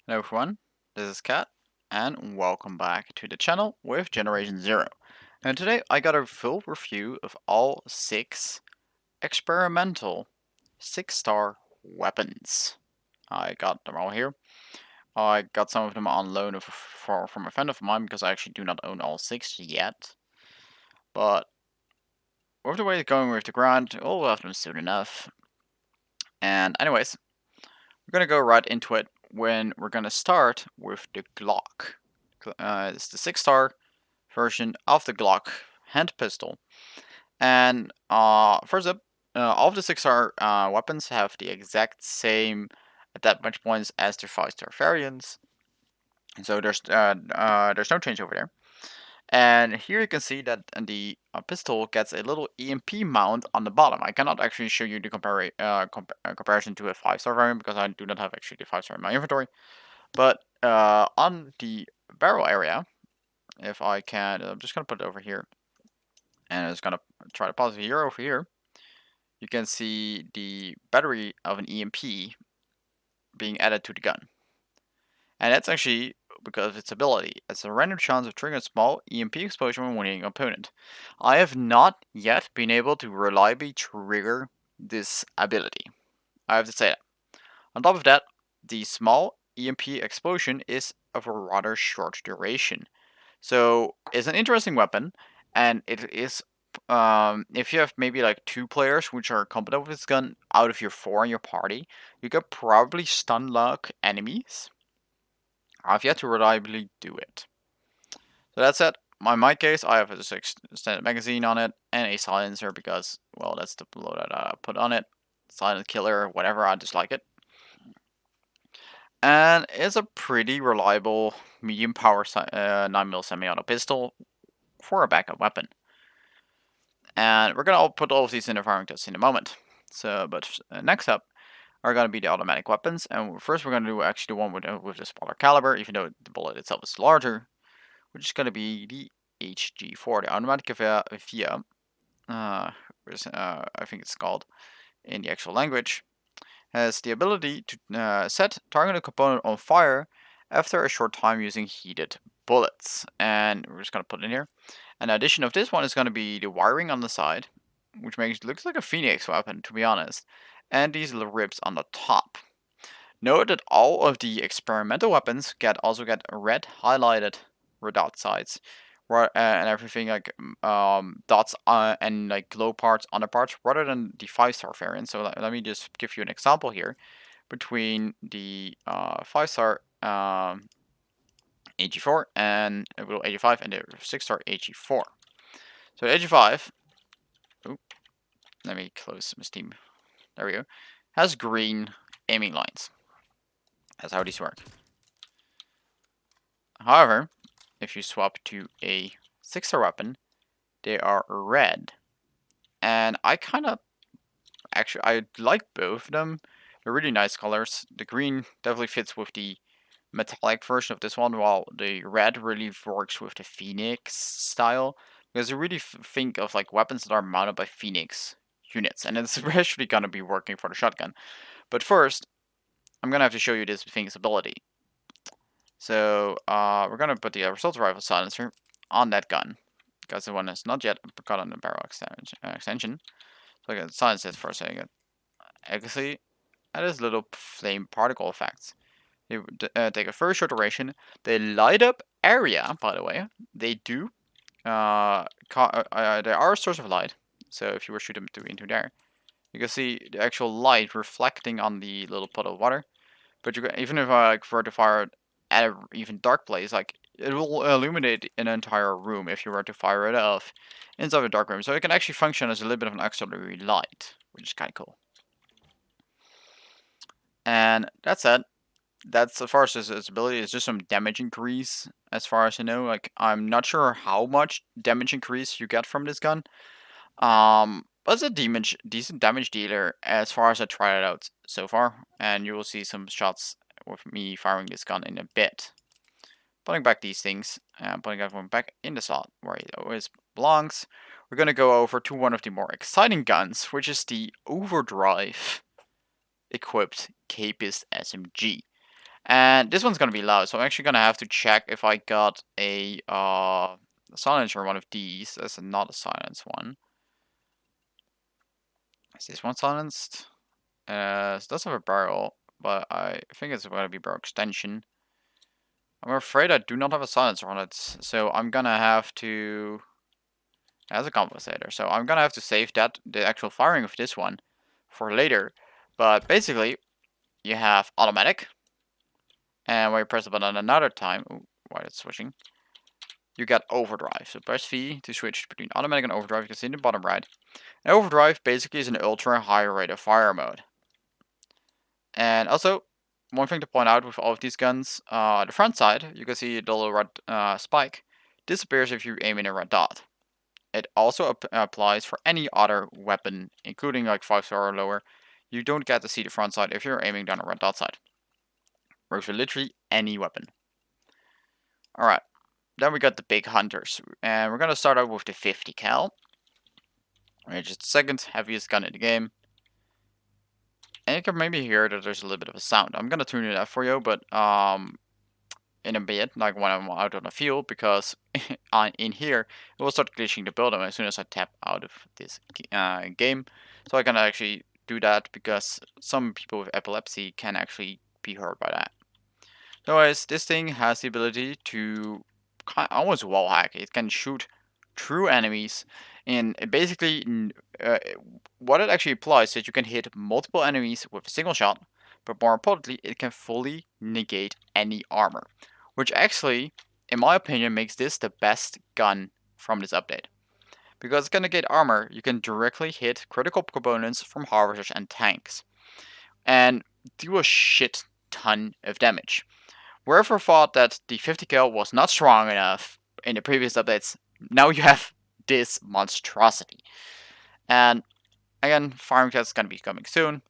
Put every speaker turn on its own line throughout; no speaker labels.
Hello everyone, this is Kat, and welcome back to the channel with Generation Zero. And today I got a full review of all 6 experimental 6-star weapons. I got them all here. I got some of them on loan from a friend of mine because I actually do not own all 6 yet. But with the way it's going with the grind, we'll have them soon enough. And anyways, we're gonna go right into it when we're gonna start with the Glock. It's the 6-star version of the Glock hand pistol. And first up, all of the 6-star weapons have the exact same damage points as their 5-star variants. So there's no change over there. And here you can see that the pistol gets a little EMP mount on the bottom. I cannot actually show you the comparison to a 5-star variant because I do not have actually the 5-star in my inventory. But on the barrel area, if I can, I'm just gonna put it over here, and it's gonna try to pause it here over here. You can see the battery of an EMP being added to the gun, and that's actually because of its ability. It's a random chance of triggering a small EMP explosion when wounding an opponent. I have not yet been able to reliably trigger this ability. I have to say that. On top of that, the small EMP explosion is of a rather short duration. So it's an interesting weapon, and it is. If you have maybe like 2 players which are competent with this gun out of your 4 in your party, you could probably stun lock enemies. I've yet to reliably do it. So that's it. In my case, I have a 6 standard magazine on it and a silencer because, well, that's the load that I put on it. Silent killer, whatever. I just like it. And it's a pretty reliable medium power 9mm semi-auto pistol for a backup weapon. And we're gonna put all of these in the firing test in a moment. So, but next up are gonna be the automatic weapons, and first we're gonna do actually the one with the smaller caliber, even though the bullet itself is larger, which is gonna be the HG4, the automatic via, I think it's called in the actual language, has the ability to set targeted component on fire after a short time using heated bullets. And we're just gonna put it in here. An addition of this one is gonna be the wiring on the side, which makes it looks like a Phoenix weapon, to be honest, and these little ribs on the top. Note that all of the experimental weapons also get red highlighted dot sides, and everything like dots and like glow parts, under parts, rather than the 5-star variant. So let me just give you an example here between the 5-star AG4 and 85 and the 6-star AG4. So AG5, ooh, let me close my Steam. There we go. Has green aiming lines. That's how these work. However, if you swap to a 6-star weapon, they are red. And I like both of them. They're really nice colors. The green definitely fits with the metallic version of this one, while the red really works with the Phoenix style. Because you really think of like weapons that are mounted by Phoenix units, and it's especially gonna be working for the shotgun. But first, I'm gonna have to show you this Phoenix ability. So we're gonna put the assault rifle silencer on that gun because the one has not yet got on the barrel extension. So I can silence it for a second. You can see that is little flame particle effects. They take a very short duration. They light up area, by the way. They do. They are a source of light. So if you were shooting into there, you can see the actual light reflecting on the little puddle of water. But even if I were to fire it at an even dark place, like it will illuminate an entire room if you were to fire it off inside a dark room. So it can actually function as a little bit of an auxiliary light, which is kind of cool. And that's it. That's as far as its ability. It's just some damage increase, as far as I know. Like I'm not sure how much damage increase you get from this gun. But it's a decent damage dealer as far as I tried it out so far, and you will see some shots with me firing this gun in a bit. Putting back these things, and putting everyone back in the slot where it always belongs. We're gonna go over to one of the more exciting guns, which is the Overdrive equipped Capist SMG. And this one's gonna be loud, so I'm actually gonna have to check if I got a silencer one of these. That's not a silence one. Is this one silenced? It does have a barrel, but I think it's gonna be barrel extension. I'm afraid I do not have a silencer on it, so I'm gonna have to. As a compensator, so I'm gonna have to save the actual firing of this one for later. But basically, you have automatic, and when you press the button another time, ooh, why it's switching, you get overdrive. So press V to switch between automatic and overdrive. You can see in the bottom right. And overdrive basically is an ultra high rate of fire mode. And also, one thing to point out with all of these guns, the front side, you can see the little red spike disappears if you aim in a red dot. It also applies for any other weapon, including like 5-star or lower. You don't get to see the front side if you're aiming down a red dot side. Works for literally any weapon. Alright, then we got the big hunters. And we're gonna start out with the 50 cal. Which is the second heaviest gun in the game. And you can maybe hear that there's a little bit of a sound. I'm gonna tune it up for you, but in a bit, like when I'm out on the field, because in here it will start glitching the building as soon as I tap out of this game. So I can actually do that because some people with epilepsy can actually be hurt by that. So anyways, this thing has the ability to almost wall hack. It can shoot through enemies, and it basically what it actually applies is that you can hit multiple enemies with a single shot, but more importantly, it can fully negate any armor, which actually, in my opinion, makes this the best gun from this update. Because it can negate armor, you can directly hit critical components from harvesters and tanks, and do a shit ton of damage. Whoever thought that the 50 cal was not strong enough in the previous updates, now you have this monstrosity. And again, firing test is going to be coming soon.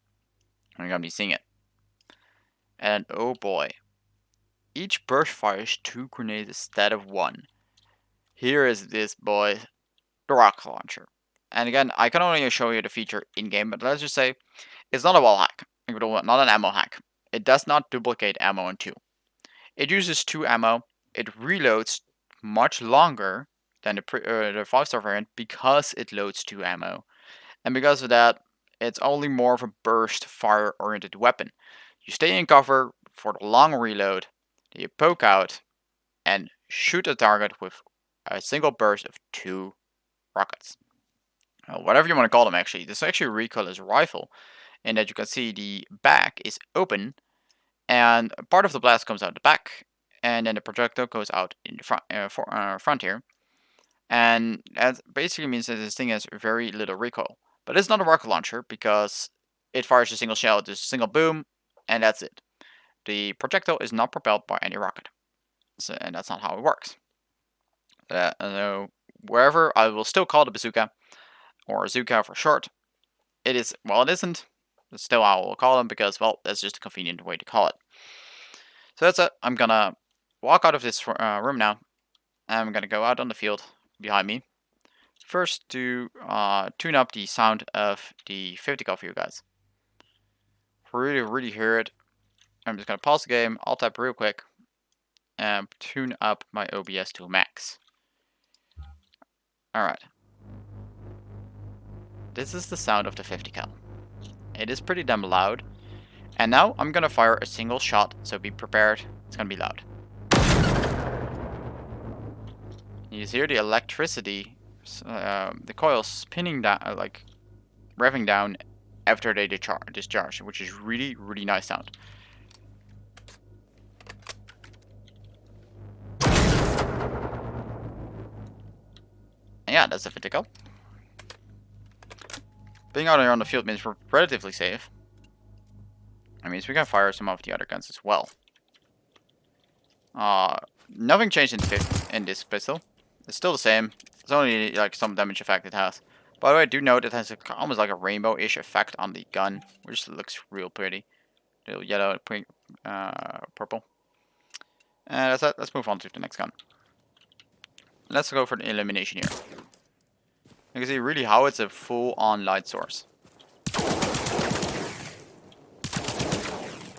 I'm going to be seeing it. And oh boy, each burst fires 2 grenades instead of 1. Here is this boy, the rocket launcher. And again, I can only show you the feature in-game, but let's just say it's not a wall hack, not an ammo hack. It does not duplicate ammo in 2. It uses 2 ammo. It reloads much longer than the 5-star variant because it loads 2 ammo. And because of that, it's only more of a burst fire oriented weapon. You stay in cover for the long reload, you poke out and shoot a target with a single burst of 2 rockets. Whatever you want to call them actually. This actually recoil is rifle, in that you can see the back is open and part of the blast comes out the back, and then the projectile goes out in the front here. And that basically means that this thing has very little recoil. But it's not a rocket launcher because it fires a single shell, just a single boom, and that's it. The projectile is not propelled by any rocket. So, and that's not how it works. So wherever I will still call it a bazooka, or Zuka for short, it is, well, it isn't. But still, I will call them because, well, that's just a convenient way to call it. So that's it. I'm gonna walk out of this room now. I'm gonna go out on the field behind me. First to tune up the sound of the 50 cal for you guys. Really hear it. I'm just gonna pause the game, alt tab real quick, and tune up my OBS to max. Alright. This is the sound of the 50 cal. It is pretty damn loud. And now I'm gonna fire a single shot, so be prepared. It's gonna be loud. You hear the electricity, the coils spinning down, like revving down after they discharge, which is really nice sound. And yeah, that's the 50 cal. Being out here on the field means we're relatively safe. That means we can fire some of the other guns as well. Nothing changed in this pistol. It's still the same. It's only like some damage effect it has. By the way, I do note it has almost like a rainbow-ish effect on the gun, which looks real pretty. Little yellow, pink, purple. And that's it. Let's move on to the next gun. Let's go for the illumination here. You can see really how it's a full-on light source.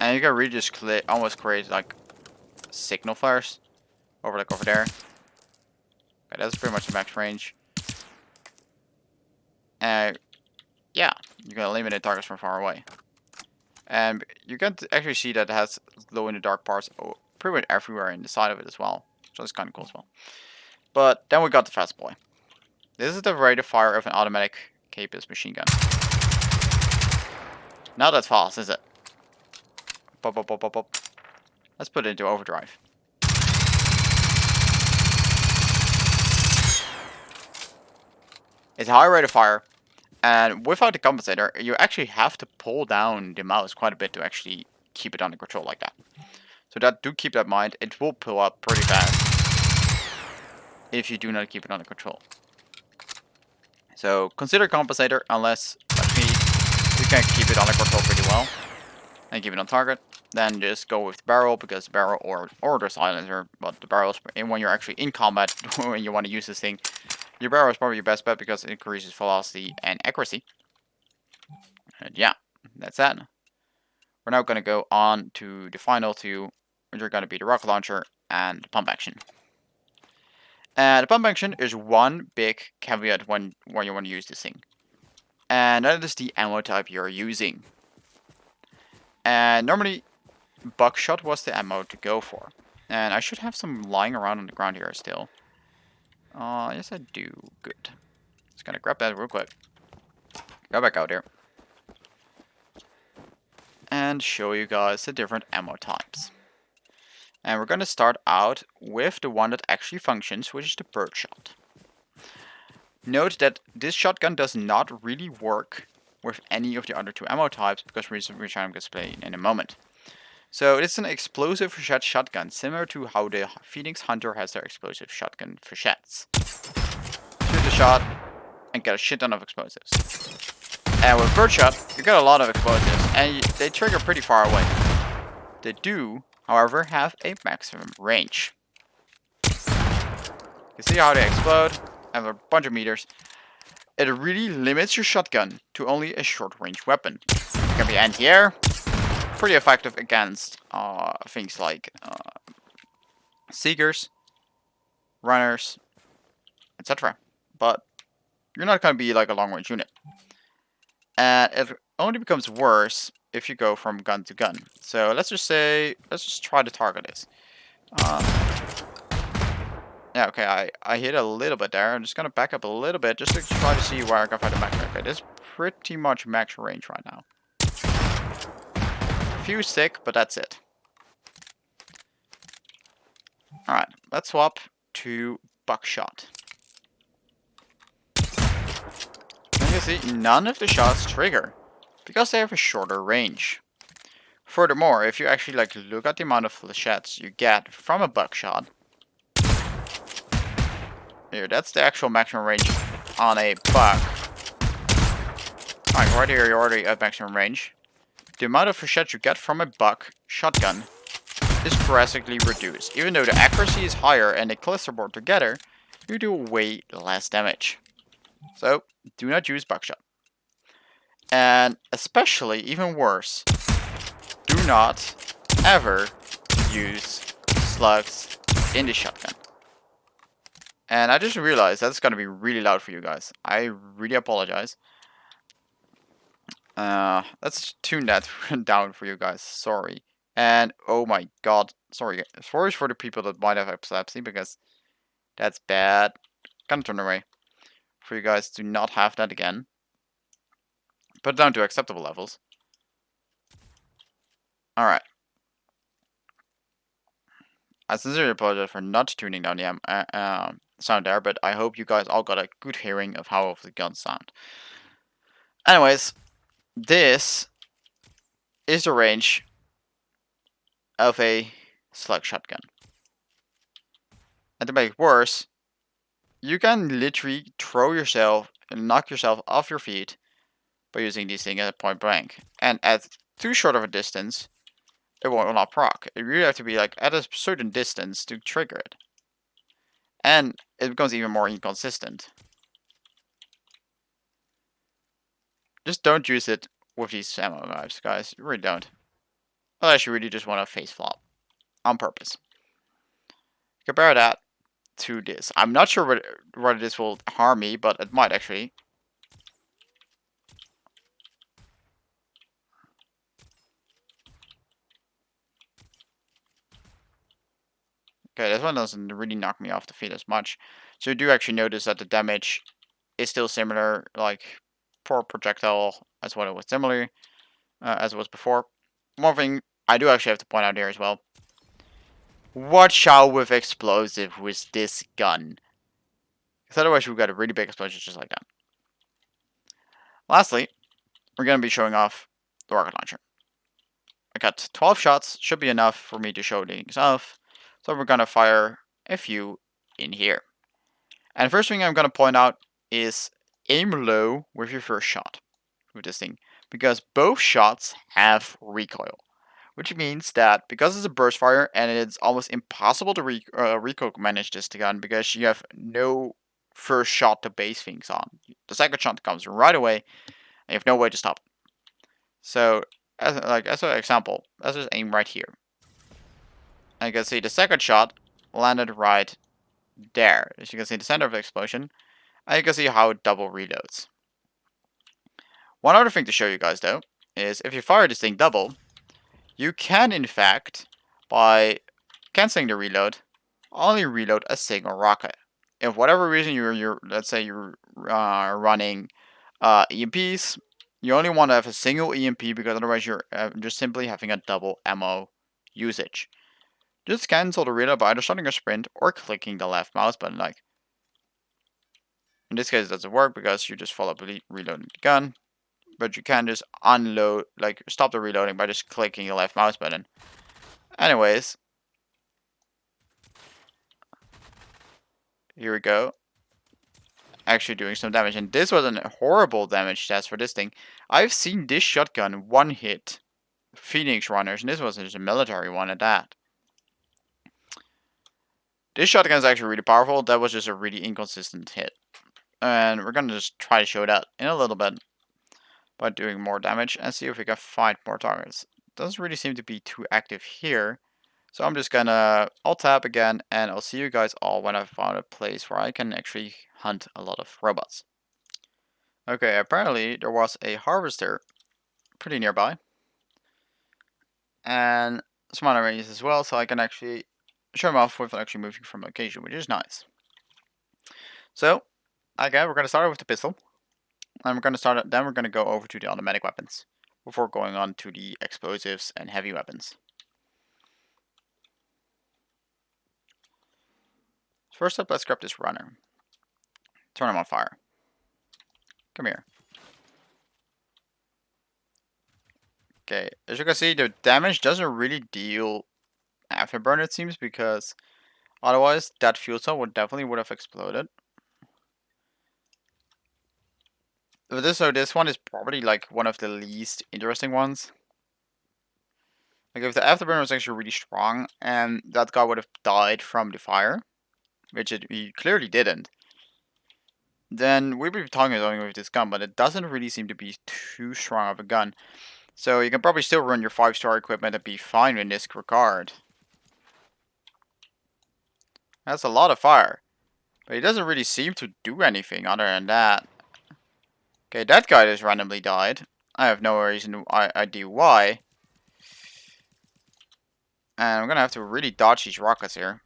And you can really just almost create like signal flares over there. Okay, that's pretty much the max range. And yeah, you can eliminate targets from far away. And you can actually see that it has glow in the dark parts pretty much everywhere in the side of it as well. So that's kind of cool as well. But then we got the fast boy. This is the rate of fire of an automatic Capus machine gun. Not that fast, is it? Pop, pop, pop, pop, pop. Let's put it into overdrive. It's a high rate of fire, and without the compensator, you actually have to pull down the mouse quite a bit to actually keep it under control like that. So do keep that in mind. It will pull up pretty fast if you do not keep it under control. So consider compensator, unless, like me, you can keep it under control pretty well and keep it on target. Then just go with the barrel, because the barrel or the silencer, but the barrel is when you're actually in combat when you want to use this thing. Your barrel is probably your best bet because it increases velocity and accuracy. And yeah, that's that. We're now going to go on to the final two, which are going to be the rocket launcher and the pump action. And the pump action is one big caveat when you want to use this thing. And that is the ammo type you're using. And normally, buckshot was the ammo to go for. And I should have some lying around on the ground here still. Yes I do. Good. Just gonna grab that real quick. Go back out here. And show you guys the different ammo types. And we're gonna start out with the one that actually functions, which is the birdshot. Note that this shotgun does not really work with any of the other two ammo types, because which I'm going to explain in a moment. So it's an explosive fachette shotgun, similar to how the Phoenix Hunter has their explosive shotgun fachettes. Shoot the shot and get a shit ton of explosives. And with birdshot, you get a lot of explosives, and they trigger pretty far away. They do, however, have a maximum range. You see how they explode, have a bunch of meters. It really limits your shotgun to only a short-range weapon. It can be anti-air, pretty effective against things like seekers, runners, etc. But you're not going to be like a long-range unit. And it only becomes worse if you go from gun to gun. So let's just try to target this. Yeah, okay, I hit a little bit there. I'm just gonna back up a little bit just to try to see where I can find the max range. Okay, this is pretty much max range right now. A few sick, but that's it. Alright, let's swap to buckshot. As you see, none of the shots trigger, because they have a shorter range. Furthermore, if you actually look at the amount of flechettes you get from a buckshot, here, that's the actual maximum range on a buck. Alright, right here you're already at maximum range. The amount of flechettes you get from a buck shotgun is drastically reduced. Even though the accuracy is higher and they cluster more together, you do way less damage. So, do not use buckshot. And especially, even worse, do not ever use slugs in the shotgun. And I just realized that's gonna be really loud for you guys. I really apologize. Let's tune that down for you guys. Sorry. And oh my god, sorry. Sorry for the people that might have epilepsy, because that's bad. Gonna turn away. For you guys to not have that again. Put it down to acceptable levels. Alright. I sincerely apologize for not tuning down the sound there, but I hope you guys all got a good hearing of how the guns sound. Anyways, this is the range of a slug shotgun. And to make it worse, you can literally throw yourself and knock yourself off your feet by using these things at point blank. And at too short of a distance, it will not proc. You really have to be at a certain distance to trigger it. And it becomes even more inconsistent. Just don't use it with these ammo knives, guys. You really don't. Unless you really just want to face flop on purpose. Compare that to this. I'm not sure whether this will harm me, but it might actually. Okay, this one doesn't really knock me off the feet as much. So you do actually notice that the damage is still similar, like per projectile as what it was similar as it was before. One thing I do actually have to point out here as well. Watch out with explosive with this gun. Because otherwise we've got a really big explosion just like that. Lastly, we're going to be showing off the rocket launcher. I got 12 shots, should be enough for me to show things off. So we're going to fire a few in here. And the first thing I'm going to point out is aim low with your first shot with this thing. Because both shots have recoil. Which means that because it's a burst fire and it's almost impossible to recoil manage this gun because you have no first shot to base things on. The second shot comes right away and you have no way to stop it. So, as an example, let's just aim right here. And you can see the second shot landed right there. As you can see the center of the explosion. And you can see how it double reloads. One other thing to show you guys though is if you fire this thing double, you can in fact, by canceling the reload, only reload a single rocket. If for whatever reason you're let's say you're running EMPs, you only want to have a single EMP because otherwise you're just simply having a double ammo usage. Just cancel the reload by either starting a sprint or clicking the left mouse button. Like in this case, it doesn't work because you just follow reloading the gun, but you can just unload, like stop the reloading by just clicking the left mouse button. Anyways, here we go. Actually doing some damage, and this was a horrible damage test for this thing. I've seen this shotgun one hit Phoenix runners, and this was just a military one at that. This shotgun is actually really powerful. That was just a really inconsistent hit. And we're gonna just try to show that in a little bit by doing more damage and see if we can find more targets. Doesn't really seem to be too active here. So I'm just gonna alt tab again, and I'll see you guys all when I've found a place where I can actually hunt a lot of robots. Okay, apparently there was a harvester pretty nearby. And some other areas as well, so I can actually show them off without actually moving from location, which is nice. So, again, we're going to start with the pistol. And then we're going to go over to the automatic weapons before going on to the explosives and heavy weapons. First up, let's grab this runner. Turn him on fire. Come here. Okay, as you can see, the damage doesn't really deal afterburn, it seems, because otherwise that fuel cell would have exploded. So this one is probably like one of the least interesting ones. Like if the afterburn was actually really strong and that guy would have died from the fire, which he clearly didn't, then we'd be talking something with this gun, but it doesn't really seem to be too strong of a gun. So you can probably still run your 5-star equipment and be fine in this regard. That's a lot of fire. But he doesn't really seem to do anything other than that. Okay, that guy just randomly died. I have no idea why. And I'm gonna have to really dodge these rockets here.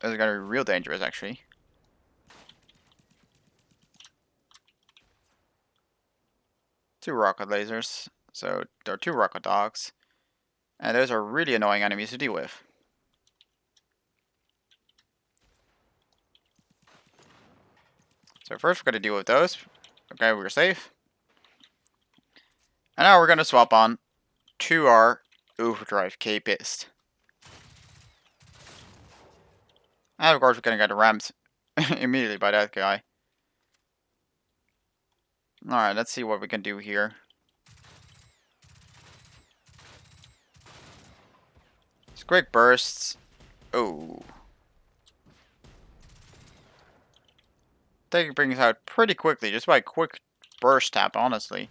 This is gonna be real dangerous, actually. Two rocket lasers. So there are two rocket dogs. And those are really annoying enemies to deal with. So first we're gonna deal with those. Okay, we're safe. And now we're gonna swap on to our overdrive K-Pist. And of course we're gonna get rammed immediately by that guy. Alright, let's see what we can do here. It's quick bursts. Oh. They bring us out pretty quickly, just by a quick burst tap, honestly.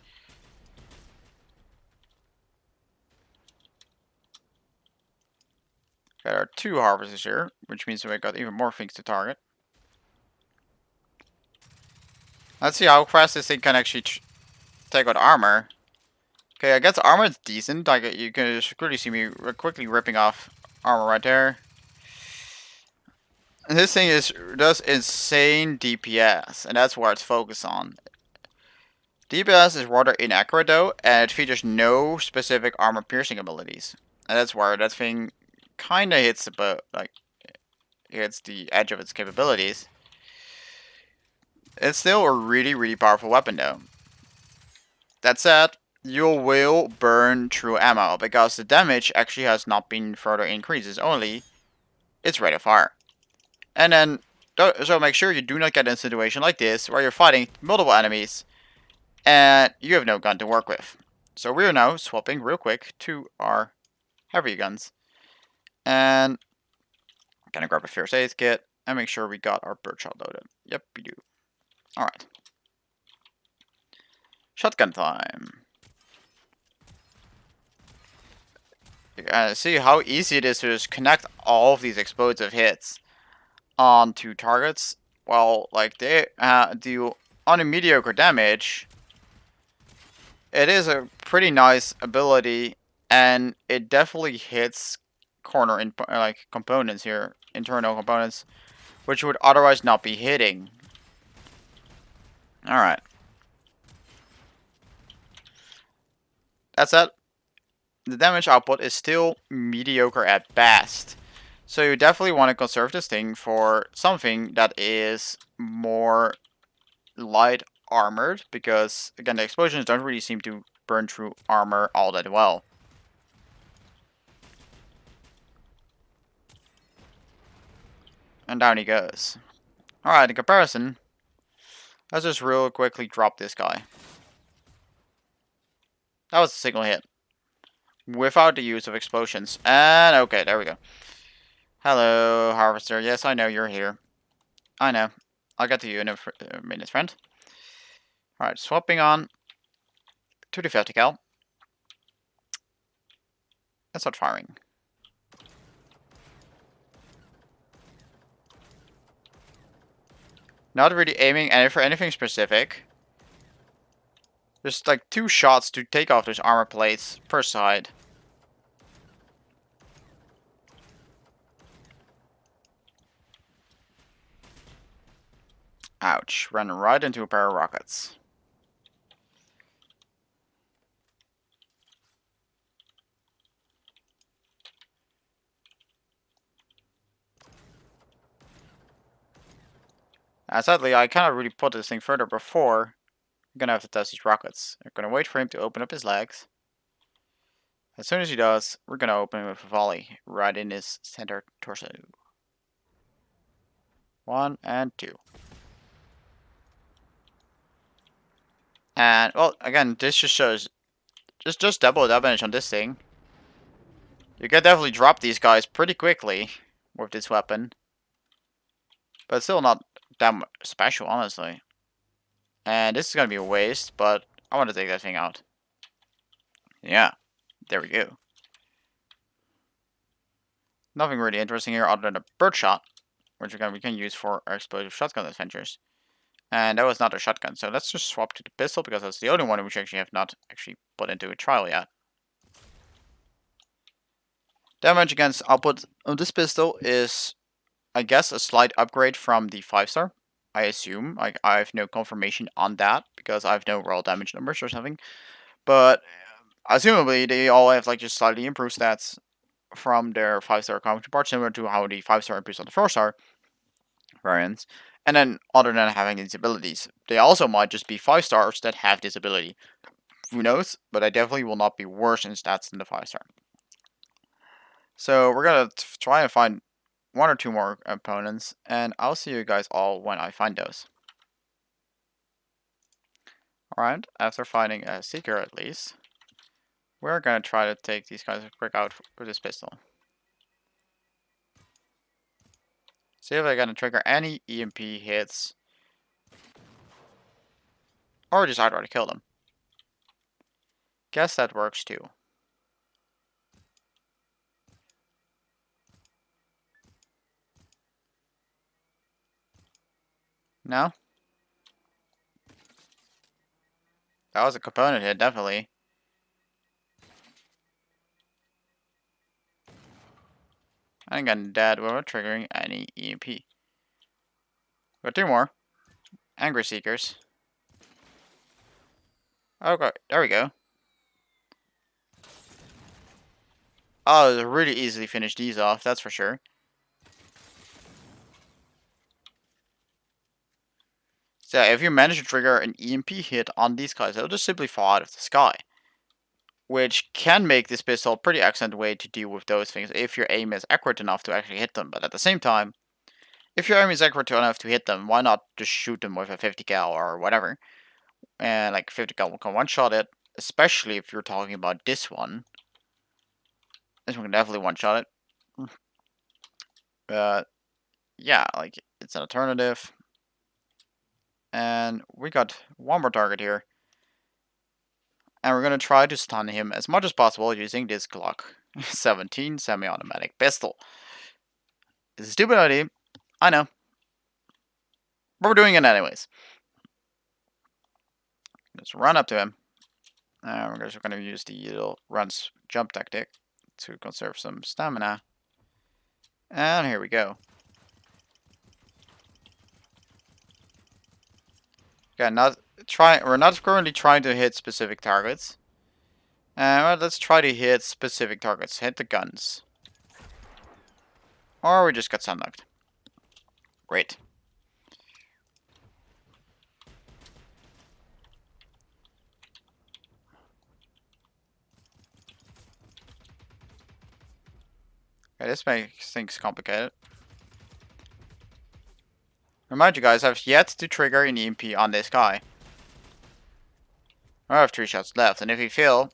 Got our 2 harvesters here, which means we got even more things to target. Let's see how fast this thing can actually take out armor. Okay, I guess armor is decent. Like, you can really see me quickly ripping off armor right there. And this thing does insane DPS, and that's what it's focused on. DPS is rather inaccurate though, and it features no specific armor piercing abilities. And that's where that thing kinda hits hits the edge of its capabilities. It's still a really powerful weapon though. That said, you will burn through ammo because the damage actually has not been further increased. It's only its rate of fire. And then, so make sure you do not get in a situation like this where you're fighting multiple enemies and you have no gun to work with. So we're now swapping real quick to our heavy guns. And I'm gonna grab a first aid kit and make sure we got our birdshot loaded. Yep, we do. Alright. Shotgun time. You gotta see how easy it is to just connect all of these explosive hits onto targets. Well, like they do on a mediocre damage. It is a pretty nice ability, and it definitely hits corner in like components here, internal components, which would otherwise not be hitting. All right, that's it. The damage output is still mediocre at best, so you definitely want to conserve this thing for something that is more light armored, because again the explosions don't really seem to burn through armor all that well. And down he goes. Alright, in comparison, let's just real quickly drop this guy. That was a single hit. Without the use of explosions. And okay, there we go. Hello, Harvester. Yes, I know you're here. I know. I'll get to you in a minute, friend. Alright, swapping on to the 50 cal. Let's start firing. Not really aiming for anything specific. Just like 2 shots to take off those armor plates per side. Ouch. Ran right into a pair of rockets. Sadly, I cannot really put this thing further before I'm gonna have to test these rockets. I'm gonna wait for him to open up his legs. As soon as he does, we're gonna open him with a volley right in his center torso. 1 and 2. And well, again, this just shows just double damage on this thing. You can definitely drop these guys pretty quickly with this weapon, but still not that special, honestly. And this is gonna be a waste, but I want to take that thing out. Yeah, there we go. Nothing really interesting here other than a birdshot, which again we can use for our explosive shotgun adventures. And that was not a shotgun, so let's just swap to the pistol because that's the only one which actually have not actually put into a trial yet. Damage against output of this pistol is, I guess, a slight upgrade from the 5-star. I assume. Like, I have no confirmation on that because I have no raw damage numbers or something. But assumably they all have like just slightly improved stats from their 5-star counterpart, similar to how the 5-star improves on the 4-star variants. And then, other than having these abilities, they also might just be 5-stars that have this ability. Who knows? But I definitely will not be worse in stats than the 5-star. So we're gonna try and find 1 or 2 more opponents, and I'll see you guys all when I find those. Alright, after finding a Seeker at least, we're gonna try to take these guys quick out with this pistol. See if I can trigger any EMP hits, or just outright kill them. Guess that works too. No? That was a component hit, definitely. I think I'm dead without triggering any EMP. Got 2 more. Angry Seekers. Okay, there we go. Oh, really easily finish these off, that's for sure. So if you manage to trigger an EMP hit on these guys, they'll just simply fall out of the sky. Which can make this pistol a pretty excellent way to deal with those things if your aim is accurate enough to actually hit them. But at the same time, if your aim is accurate enough to hit them, why not just shoot them with a 50 cal or whatever? And like 50 cal will can one shot it, especially if you're talking about this one. This one can definitely one shot it. Yeah, like it's an alternative. And we got one more target here. And we're gonna try to stun him as much as possible using this Glock 17 semi-automatic pistol. It's a stupid idea, I know. But we're doing it anyways. Let's run up to him. And we're just gonna use the little runs jump tactic to conserve some stamina. And here we go. Okay, we're not currently trying to hit specific targets. Well, let's try to hit specific targets. Hit the guns. Or we just got sunlocked. Great. Okay, this makes things complicated. Remind you guys, I've yet to trigger an EMP on this guy. I have 3 shots left, and if he fail,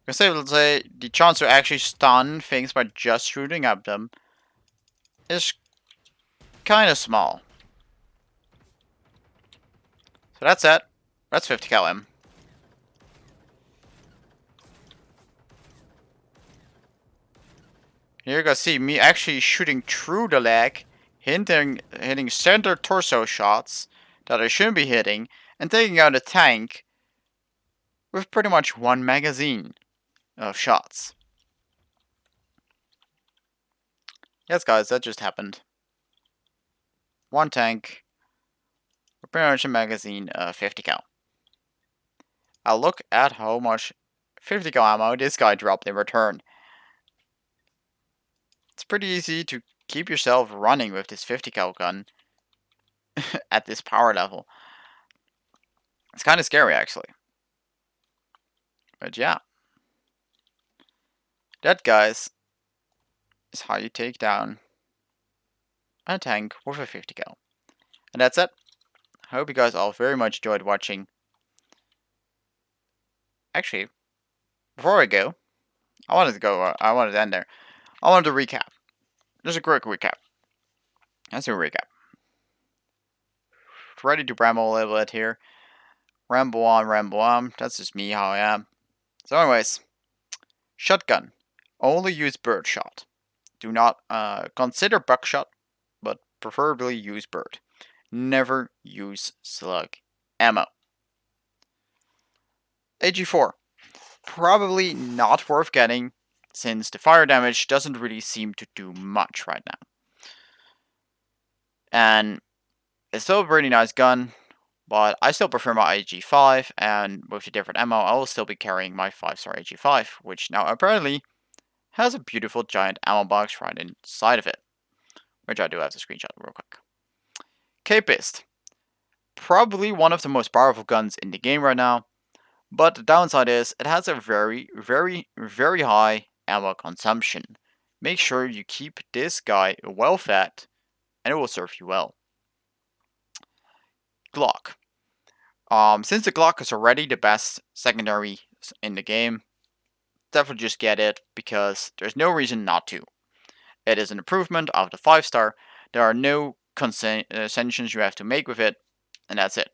let's say the chance to actually stun things by just shooting at them is kind of small. So that's it. That's 50 cal M. Here you go, see me actually shooting through the leg, hitting center torso shots that I shouldn't be hitting, and taking out a tank with pretty much 1 magazine of shots. Yes, guys, that just happened. 1 tank, with pretty much a magazine of 50 cal. I'll look at how much 50 cal ammo this guy dropped in return. It's pretty easy to keep yourself running with this 50 cal gun at this power level. It's kind of scary, actually. But yeah. That, guys, is how you take down a tank with a 50 cal. And that's it. I hope you guys all very much enjoyed watching. Actually, before I go, I wanted to end there. I wanted to recap. Just a quick recap. Let's do a recap. Ready to ramble a little bit here. Ramble on. That's just me, how I am. So anyways, shotgun. Only use birdshot. Do not consider buckshot, but preferably use bird. Never use slug ammo. AG4. Probably not worth getting, since the fire damage doesn't really seem to do much right now. And it's still a pretty nice gun, but I still prefer my AG5, and with the different ammo, I will still be carrying my 5-star AG5, which now apparently has a beautiful giant ammo box right inside of it, which I do have to screenshot real quick. Capist. Probably one of the most powerful guns in the game right now, but the downside is it has a very, very, very high ammo consumption. Make sure you keep this guy well fed, and it will serve you well. Glock. Since the Glock is already the best secondary in the game, definitely just get it, because there's no reason not to. It is an improvement of the 5-star. There are no concessions you have to make with it, and that's it.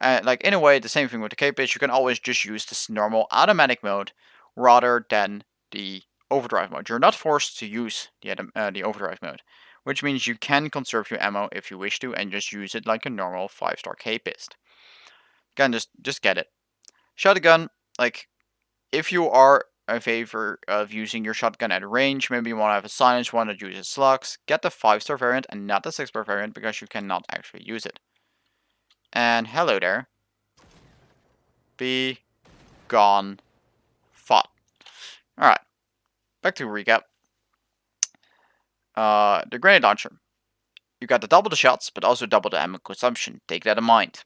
Like in a way, the same thing with the K-Pitch, you can always just use this normal automatic mode rather than the overdrive mode. You're not forced to use the overdrive mode, which means you can conserve your ammo if you wish to and just use it like a normal 5-star capist. Again, just get it. Shotgun, like, if you are in favor of using your shotgun at range, maybe you want to have a silenced one that uses slugs, get the 5-star variant and not the 6-star variant because you cannot actually use it. And hello there. Be gone. Fought. Alright, back to recap. The grenade launcher. You got to double the shots, but also double the ammo consumption. Take that in mind.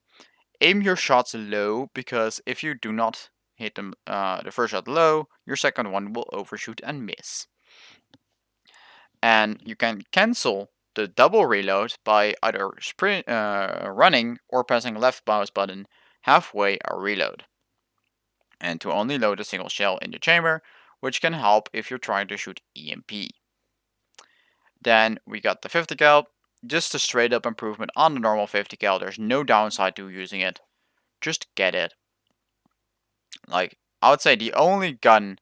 Aim your shots low, because if you do not hit them, the first shot low, your second one will overshoot and miss. And you can cancel the double reload by either running or pressing left mouse button halfway a reload. And to only load a single shell in the chamber, which can help if you're trying to shoot EMP. Then we got the 50 cal, just a straight up improvement on the normal 50 cal. There's no downside to using it. Just get it. Like, I would say the only gun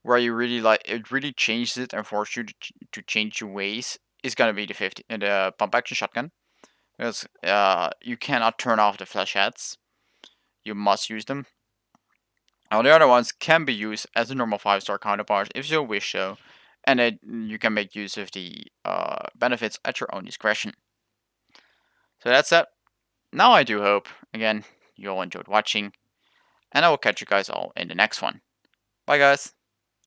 where you really it really changes it and forces you to change your ways is gonna be the pump action shotgun, because you cannot turn off the flashettes. You must use them. Now the other ones can be used as a normal 5-star counterpart if you wish so, and then you can make use of the benefits at your own discretion. So that's it. Now I do hope, again, you all enjoyed watching, and I will catch you guys all in the next one. Bye guys!